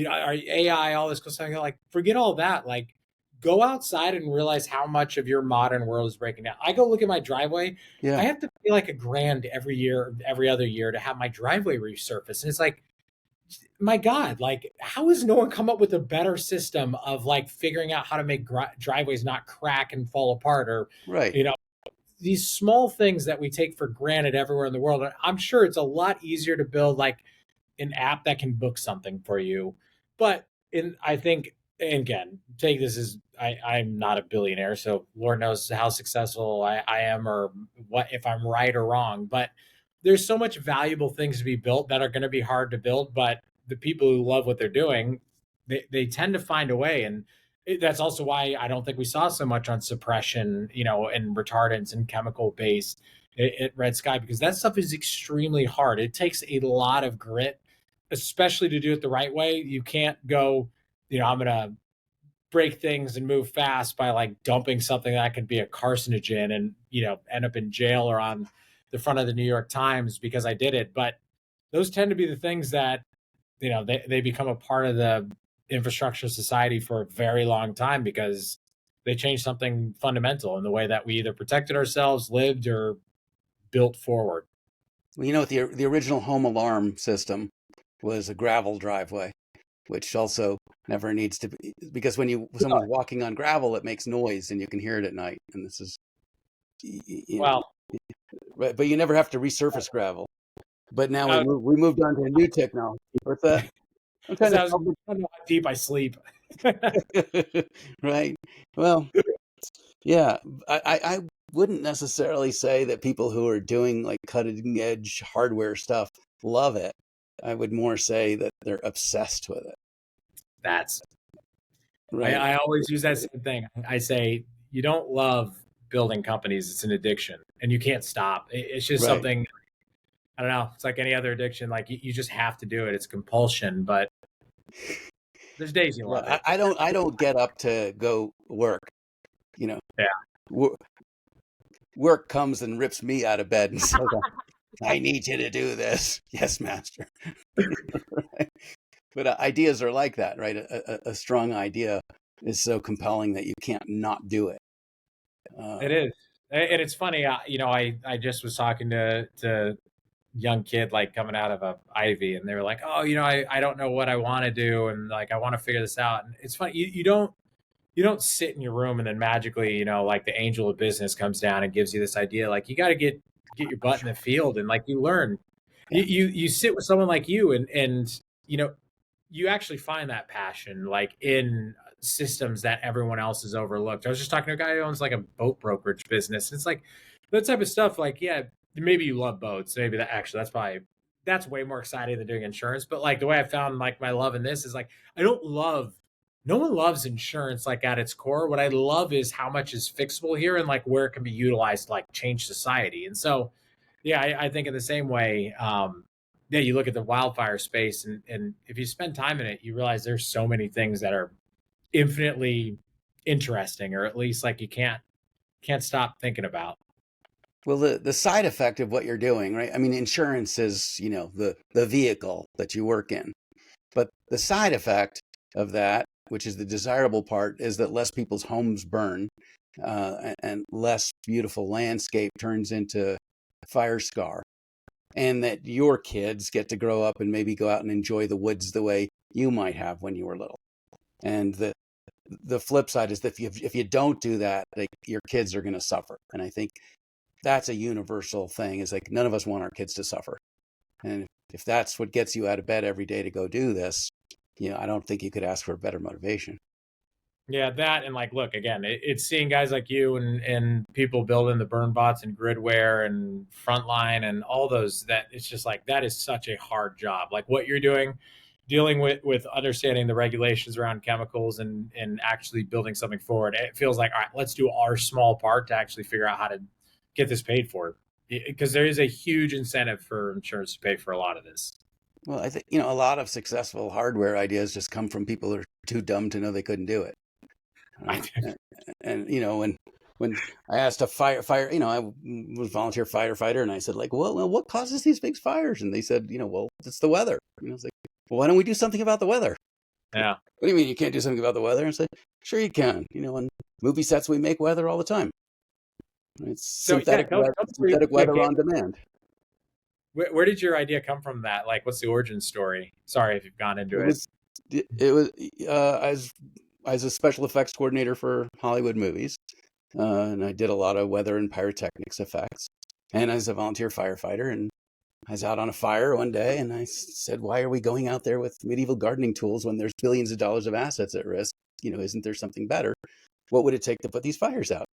our AI, all this cool stuff. I go, like, forget all that. Like, go outside and realize how much of your modern world is breaking down. I go look at my driveway. Yeah. I have to pay like $1,000 every other year to have my driveway resurfaced. And it's like, my God, like, how has no one come up with a better system of like figuring out how to make driveways not crack and fall apart, or, Right. these small things that we take for granted everywhere in the world. I'm sure it's a lot easier to build like an app that can book something for you. But I think, and again, take this as I'm not a billionaire, so Lord knows how successful I am, or what, if I'm right or wrong. But there's so much valuable things to be built that are going to be hard to build. But the people who love what they're doing, they tend to find a way. And that's also why I don't think we saw so much on suppression, and retardants and chemical based at Red Sky, because that stuff is extremely hard. It takes a lot of grit, especially to do it the right way. You can't go, I'm going to break things and move fast by like dumping something that could be a carcinogen and, end up in jail or on the front of the New York Times because I did it. But those tend to be the things that, they become a part of the infrastructure of society for a very long time, because they change something fundamental in the way that we either protected ourselves, lived, or built forward. Well, the original home alarm system was a gravel driveway, which also never needs to be, because when someone's walking on gravel, it makes noise and you can hear it at night. And this is, right, but you never have to resurface gravel. But now we moved on to a new technology. What's that? I'm trying to I don't know how deep I sleep. Right. Well, yeah, I wouldn't necessarily say that people who are doing like cutting edge hardware stuff love it. I would more say that they're obsessed with it. That's right. I always use that same thing. I say, you don't love building companies. It's an addiction and you can't stop. It's just something, I don't know. It's like any other addiction. Like you just have to do it. It's compulsion, but there's days you love it. I don't get up to go work, Yeah. Work comes and rips me out of bed and says, I need you to do this. Yes, master. Right? But ideas are like that, right? A strong idea is so compelling that you can't not do it. It is. And it's funny, I just was talking to young kid like coming out of a Ivy, and they were like, oh, I don't know what I want to do, and like I want to figure this out. And it's funny, you don't sit in your room and then magically, like the angel of business comes down and gives you this idea. Like you got to get your butt in the field and like you learn. You sit with someone like you, and you actually find that passion like in systems that everyone else has overlooked. I was just talking to a guy who owns like a boat brokerage business. It's like that type of stuff. Like, yeah, maybe you love boats. Maybe that's way more exciting than doing insurance. But like the way I found like my love in this is like, I don't love no one loves insurance like at its core. What I love is how much is fixable here and like where it can be utilized to like change society. And so, yeah, I think in the same way, yeah, you look at the wildfire space, and if you spend time in it, you realize there's so many things that are infinitely interesting, or at least like you can't stop thinking about. Well, the side effect of what you're doing, right? I mean, insurance is, the vehicle that you work in. But the side effect of that, which is the desirable part, is that less people's homes burn, and less beautiful landscape turns into fire scar, and that your kids get to grow up and maybe go out and enjoy the woods the way you might have when you were little. And the flip side is that if you don't do that, like, your kids are going to suffer. And I think that's a universal thing, is like, none of us want our kids to suffer. And if that's what gets you out of bed every day to go do this, I don't think you could ask for a better motivation. Yeah, that, and like, look, again, it's seeing guys like you and people building the burn bots and gridware and frontline and all those, that it's just like, that is such a hard job. Like what you're doing, dealing with understanding the regulations around chemicals and actually building something forward. It feels like, all right, let's do our small part to actually figure out how to get this paid for, because there is a huge incentive for insurance to pay for a lot of this. Well, I think, a lot of successful hardware ideas just come from people who are too dumb to know they couldn't do it. And when I asked a fire, I was volunteer firefighter, and I said, like, well, what causes these big fires? And they said, well, it's the weather. I was like, well, why don't we do something about the weather? Yeah. What do you mean you can't do something about the weather? And I said, sure you can. On movie sets we make weather all the time. It's synthetic weather on demand. Where did your idea come from? That, like, what's the origin story? Sorry if you've gone into it. It was as a special effects coordinator for Hollywood movies, and I did a lot of weather and pyrotechnics effects. And as a volunteer firefighter, and I was out on a fire one day, and I said, "Why are we going out there with medieval gardening tools when there's billions of dollars of assets at risk? Isn't there something better? What would it take to put these fires out?"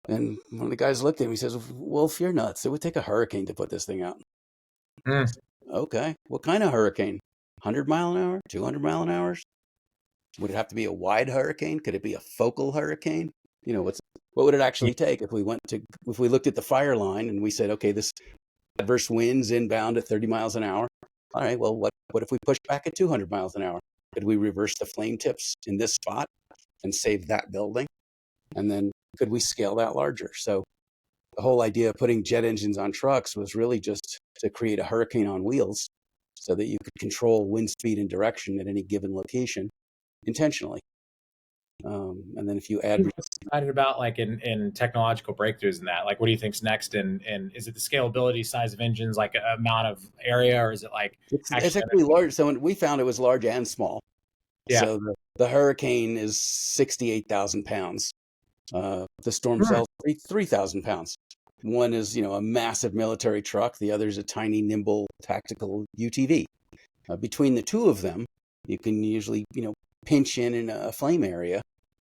And one of the guys looked at me and he says, "Wolf, you're nuts. It would take a hurricane to put this thing out." Okay. What kind of hurricane? 100 mile an hour? 200 mile an hour? Would it have to be a wide hurricane? Could it be a focal hurricane? What would it actually take if we looked at the fire line and we said, okay, this adverse winds inbound at 30 miles an hour. All right, well, what if we push back at 200 miles an hour? Could we reverse the flame tips in this spot and save that building? And then could we scale that larger? So the whole idea of putting jet engines on trucks was really just to create a hurricane on wheels so that you could control wind speed and direction at any given location intentionally. And then if you add... excited about, like, in technological breakthroughs in that, like, what do you think's next? And is it the scalability, size of engines, like amount of area, or is it like... It's actually large. So we found it was large and small. Yeah. So the Hurricane is 68,000 pounds. The Storm Cell is 3,000 pounds. One is, a massive military truck. The other is a tiny, nimble, tactical UTV. Between the two of them, you can usually, pinch in a flame area,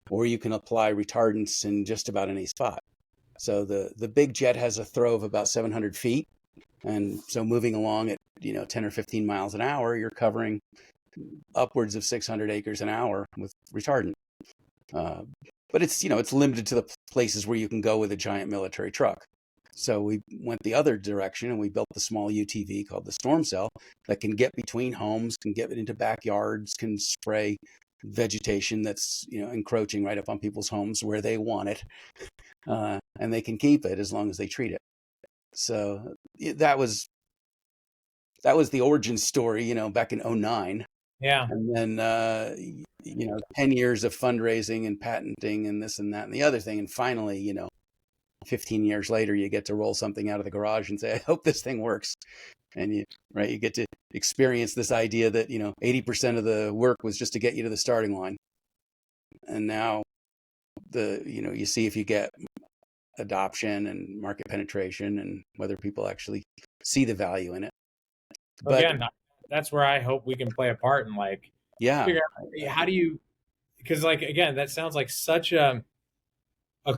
or you can apply retardants in just about any spot. So the big jet has a throw of about 700 feet. And so moving along at, 10 or 15 miles an hour, you're covering upwards of 600 acres an hour with retardant. But it's, it's limited to the places where you can go with a giant military truck. So we went the other direction, and we built the small UTV called the Storm Cell that can get between homes, can get into backyards, can spray vegetation that's, encroaching right up on people's homes where they want it. And they can keep it as long as they treat it. So that was the origin story, back in 2009. Yeah. And then, 10 years of fundraising and patenting and this and that and the other thing. And finally, 15 years later, you get to roll something out of the garage and say, I hope this thing works. And you get to experience this idea that, 80% of the work was just to get you to the starting line. And now you see if you get adoption and market penetration and whether people actually see the value in it. But again, that's where I hope we can play a part in, like, figure out how do you, because, like, again, that sounds like such a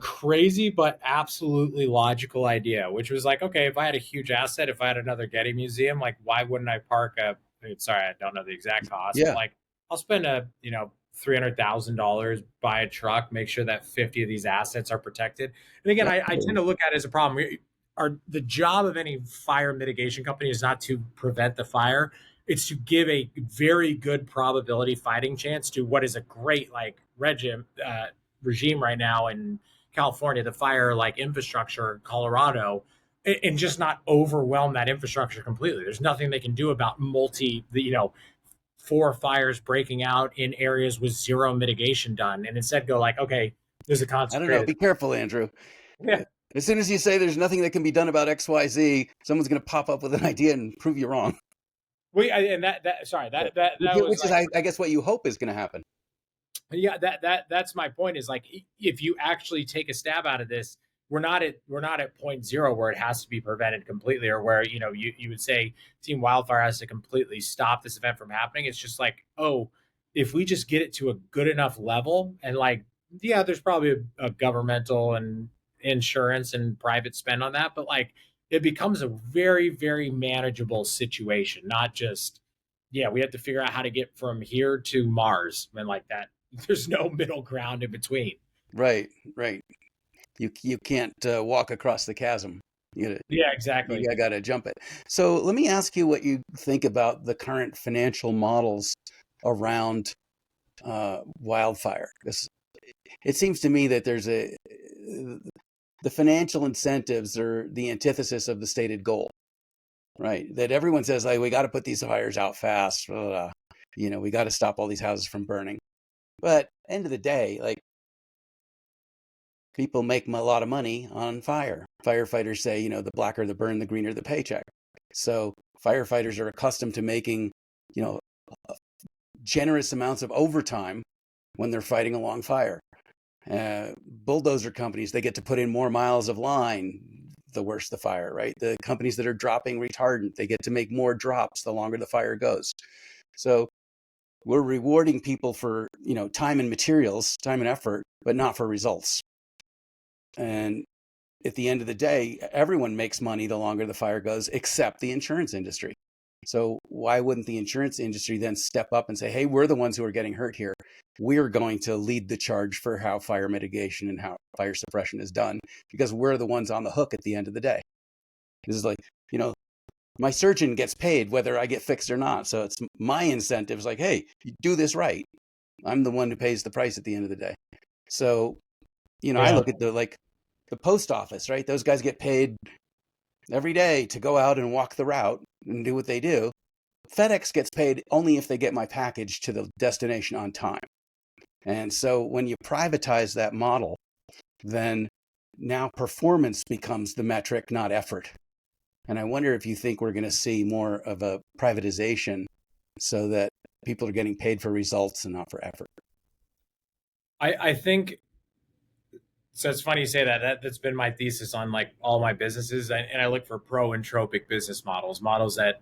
crazy but absolutely logical idea, which was like, okay, if I had a huge asset, if I had another Getty museum, like, why wouldn't I park sorry, I don't know the exact cost, but like, I'll spend $300,000, buy a truck, make sure that 50 of these assets are protected. And again, I tend to look at it as a problem. The job of any fire mitigation company is not to prevent the fire. It's to give a very good probability fighting chance to what is a great regime right now in California, the fire infrastructure, Colorado, and just not overwhelm that infrastructure completely. There's nothing they can do about 4 fires breaking out in areas with zero mitigation done, and instead go okay, there's a I don't know. concentrated. Be careful, Andrew. Yeah. As soon as you say there's nothing that can be done about XYZ, someone's going to pop up with an idea and prove you wrong. Which is, I guess, what you hope is going to happen. Yeah, that's my point. Is if you actually take a stab out of this, we're not at point zero where it has to be prevented completely, or where you would say Team Wildfire has to completely stop this event from happening. It's just if we just get it to a good enough level, and there's probably a governmental and insurance and private spend on that, but it becomes a very, very manageable situation. Not just, we have to figure out how to get from here to Mars, and that. There's no middle ground in between. Right. You can't walk across the chasm. Exactly. You got to jump it. So let me ask you what you think about the current financial models around wildfire. Because it seems to me that the financial incentives are the antithesis of the stated goal, right? That everyone says, we got to put these fires out fast. We got to stop all these houses from burning. But end of the day, people make a lot of money on fire. Firefighters say, the blacker the burn, the greener the paycheck. So firefighters are accustomed to making, generous amounts of overtime when they're fighting along fire. Bulldozer companies, they get to put in more miles of line, the worse the fire, right? The companies that are dropping retardant, they get to make more drops the longer the fire goes. So we're rewarding people for, time and materials, time and effort, but not for results. And at the end of the day, everyone makes money the longer the fire goes, except the insurance industry. So why wouldn't the insurance industry then step up and say, hey, we're the ones who are getting hurt here. We're going to lead the charge for how fire mitigation and how fire suppression is done, because we're the ones on the hook at the end of the day. This is my surgeon gets paid whether I get fixed or not. So it's my incentive. It's hey, you do this right. I'm the one who pays the price at the end of the day. So, I look at the post office, right? Those guys get paid every day to go out and walk the route and do what they do. FedEx gets paid only if they get my package to the destination on time. And so when you privatize that model, then now performance becomes the metric, not effort. And I wonder if you think we're going to see more of a privatization so that people are getting paid for results and not for effort. I think, so it's funny you say that. That's been my thesis on all my businesses. And I look for pro-entropic business models that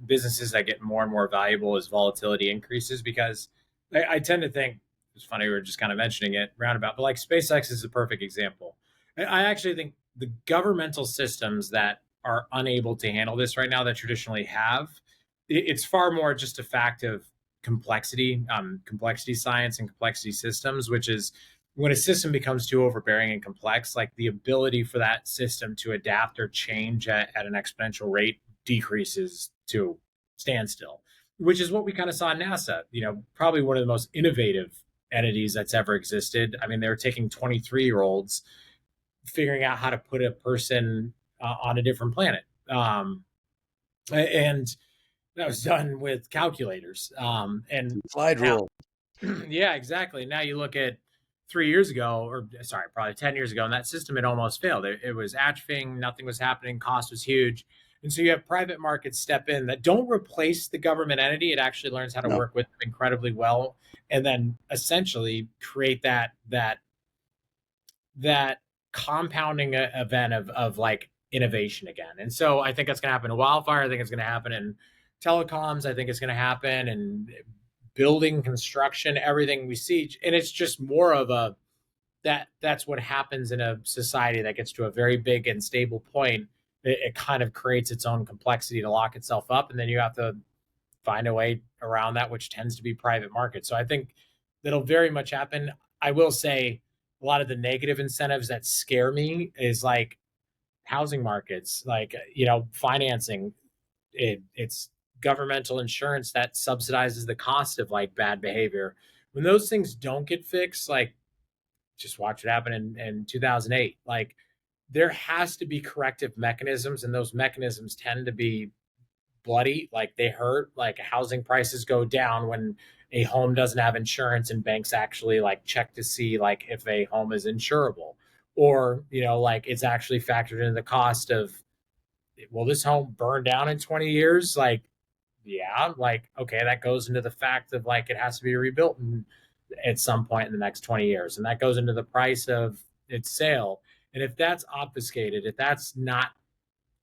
businesses that get more and more valuable as volatility increases, because I tend to think, it's funny, we were just kind of mentioning it roundabout, but SpaceX is a perfect example. I actually think the governmental systems that are unable to handle this right now, that traditionally have, it's far more just a fact of complexity science and complexity systems, which is when a system becomes too overbearing and complex, the ability for that system to adapt or change at an exponential rate decreases to standstill, which is what we kind of saw in NASA. Probably one of the most innovative entities that's ever existed. I mean, they were taking 23-year-olds, figuring out how to put a person on a different planet. And that was done with calculators. And slide rule. Yeah, exactly. Now you look at 3 years ago, or sorry, probably 10 years ago, and that system had almost failed. It was atrophying, nothing was happening, cost was huge. And so you have private markets step in that don't replace the government entity. It actually learns how to work with them incredibly well, and then essentially create that compounding event of innovation again. And so I think that's going to happen in wildfire. I think it's going to happen in telecoms. I think it's going to happen in building, construction, everything we see. And it's just more of that's what happens in a society that gets to a very big and stable point. It kind of creates its own complexity to lock itself up. And then you have to find a way around that, which tends to be private markets. So I think that'll very much happen. I will say a lot of the negative incentives that scare me is like housing markets, like, financing. It's governmental insurance that subsidizes the cost of like bad behavior. When those things don't get fixed, like just watch what happened in 2008. Like there has to be corrective mechanisms, and those mechanisms tend to be bloody. Like they hurt. Like housing prices go down when a home doesn't have insurance, and banks actually like check to see like if a home is insurable, or like it's actually factored into the cost of, will this home burn down in 20 years? Like, yeah, like, okay, that goes into the fact of like it has to be rebuilt at some point in the next 20 years. And that goes into the price of its sale. And if that's obfuscated, if that's not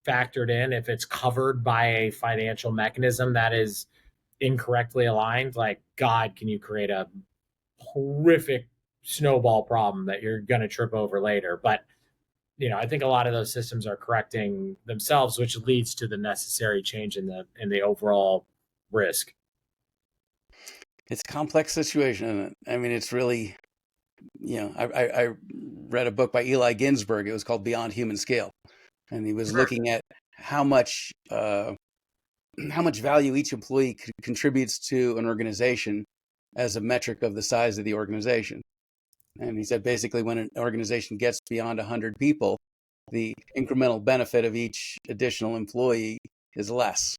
factored in, if it's covered by a financial mechanism that is incorrectly aligned, like, God, can you create a horrific snowball problem that you're going to trip over later? But I think a lot of those systems are correcting themselves, which leads to the necessary change in the overall risk. It's a complex situation, isn't it? I mean, it's really, I read a book by Eli Ginsberg. It was called Beyond Human Scale, and he was looking at how much value each employee contributes to an organization as a metric of the size of the organization. And he said basically when an organization gets beyond 100 people, the incremental benefit of each additional employee is less.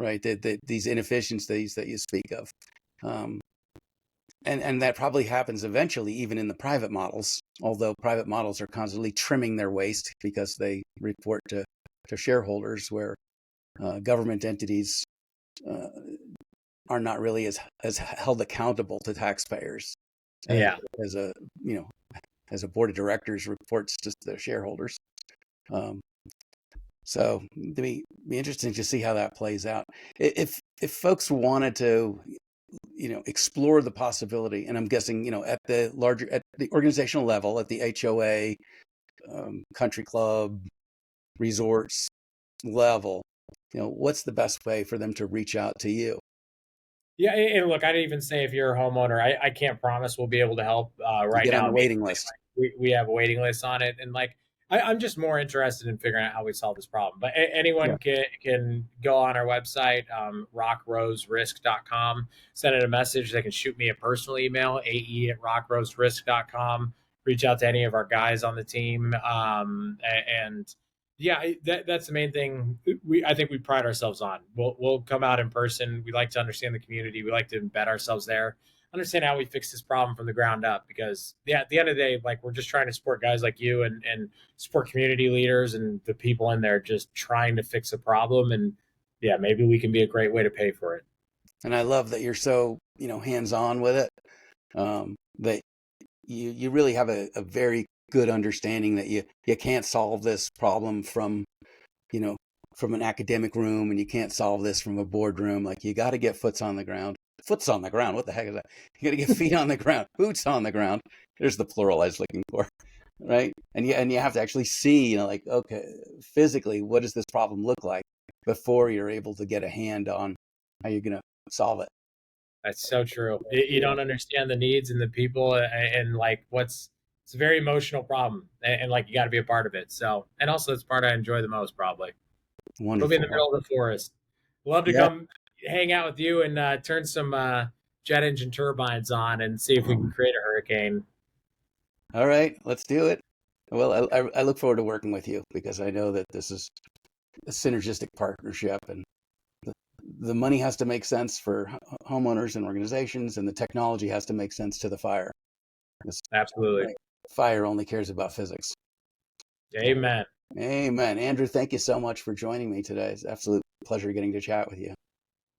Right, these inefficiencies that you speak of. And that probably happens eventually even in the private models, although private models are constantly trimming their waste because they report to shareholders, where government entities are not really as held accountable to taxpayers as a board of directors reports to the shareholders. So it'd be interesting to see how that plays out. If folks wanted to explore the possibility, and I'm guessing at the organizational level, at the HOA, country club, resorts level, what's the best way for them to reach out to you? Yeah, and look, I'd even say if you're a homeowner, I can't promise we'll be able to help right get now. On the waiting list. We have a waiting list on it, and like I'm just more interested in figuring out how we solve this problem. But anyone can go on our website, RockRoseRisk.com, send it a message. They can shoot me a personal email, ae@RockRoseRisk.com. Reach out to any of our guys on the team, and yeah, that's the main thing. I think we pride ourselves on. We'll come out in person. We like to understand the community. We like to embed ourselves there, understand how we fix this problem from the ground up. Because at the end of the day, like we're just trying to support guys like you and support community leaders and the people in there just trying to fix a problem. And yeah, maybe we can be a great way to pay for it. And I love that you're so hands-on with it. That you really have a very good understanding that you can't solve this problem from an academic room, and you can't solve this from a boardroom. Like you got to get foots on the ground. What the heck is that? You got to get feet on the ground, boots on the ground. There's the plural I was looking for, right? And you have to actually see, like, okay, physically, what does this problem look like before you're able to get a hand on how you're going to solve it. That's so true. You don't understand the needs and the people, and like it's a very emotional problem, and like you got to be a part of it. So, and also it's part I enjoy the most, probably. Wonderful. We'll be in the middle of the forest. Love to come hang out with you and turn some jet engine turbines on and see if we can create a hurricane. All right, let's do it. Well, I look forward to working with you because I know that this is a synergistic partnership, and the money has to make sense for homeowners and organizations, and the technology has to make sense to the fire. Absolutely. Fire only cares about physics. Amen. Amen. Andrew, thank you so much for joining me today. It's an absolute pleasure getting to chat with you.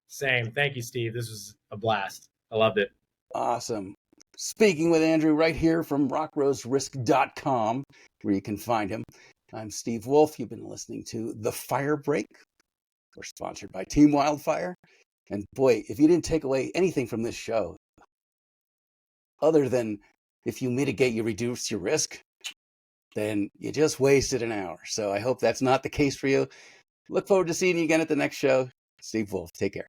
Same. Thank you, Steve. This was a blast. I loved it. Awesome. Speaking with Andrew right here from RockRoseRisk.com, where you can find him. I'm Steve Wolf. You've been listening to The Fire Break. We're sponsored by Team Wildfire. And boy, if you didn't take away anything from this show, other than if you mitigate, you reduce your risk, then you just wasted an hour. So I hope that's not the case for you. Look forward to seeing you again at the next show. Steve Wolf, take care.